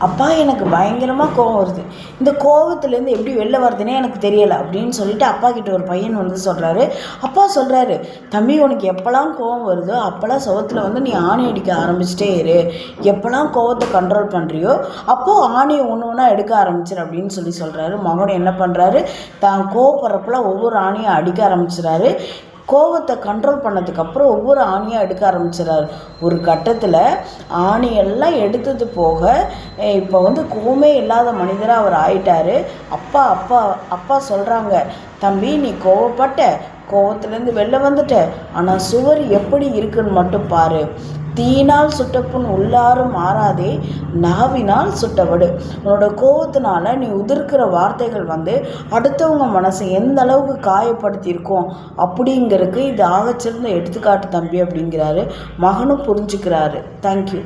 அப்பா எனக்கு பயங்கரமாக கோவம் வருது, இந்த கோவத்துலேருந்து எப்படி வெளில வருதுன்னே எனக்கு தெரியலை அப்படின்னு சொல்லிட்டு அப்பா கிட்ட ஒரு பையன் வந்து சொல்கிறாரு. அப்பா சொல்கிறாரு, தம்பி உனக்கு எப்போல்லாம் கோவம் வருதோ அப்போல்லாம் சுவத்தில் வந்து நீ ஆணி அடிக்க ஆரம்பிச்சிட்டே இரு, எப்போல்லாம் கோவத்தை கண்ட்ரோல் பண்ணுறியோ அப்போது ஆணியை ஒன்று ஒன்றா எடுக்க ஆரம்பிச்சிரு அப்படின்னு சொல்கிறாரு. மகன் என்ன பண்ணுறாரு, தான் கோவப்படுறப்பெல்லாம் ஒவ்வொரு ஆணியை அடிக்க ஆரம்பிச்சிடாரு. கோவத்தை கண்ட்ரோல் பண்ணதுக்கப்புறம் ஒவ்வொரு ஆணியாக எடுக்க ஆரம்பிச்சிடறாரு. ஒரு கட்டத்தில் ஆணியெல்லாம் எடுத்தது போக இப்போ வந்து கோவமே இல்லாத மனிதராக அவர் ஆயிட்டார். அப்பா அப்பா அப்பா சொல்கிறாங்க, தம்பி நீ கோவத்துலேருந்து வெளில வந்துட்ட, ஆனால் சுவர் எப்படி இருக்குன்னு மட்டும் பாரு. தீயினால் சுட்டப்புண் உள்ளாரும் மாறாதே, நாவினால் சுட்டவடு. உன்னோட கோவத்தினால நீ உதிர்க்கிற வார்த்தைகள் வந்து அடுத்தவங்க மனசை எந்த அளவுக்கு காயப்படுத்தியிருக்கோம் அப்படிங்கிறதுக்கு இது ஆகச்சிறந்த எடுத்துக்காட்டு தம்பி அப்படிங்கிறாரு. மகனும் புரிஞ்சுக்கிறாரு. தேங்க்யூ.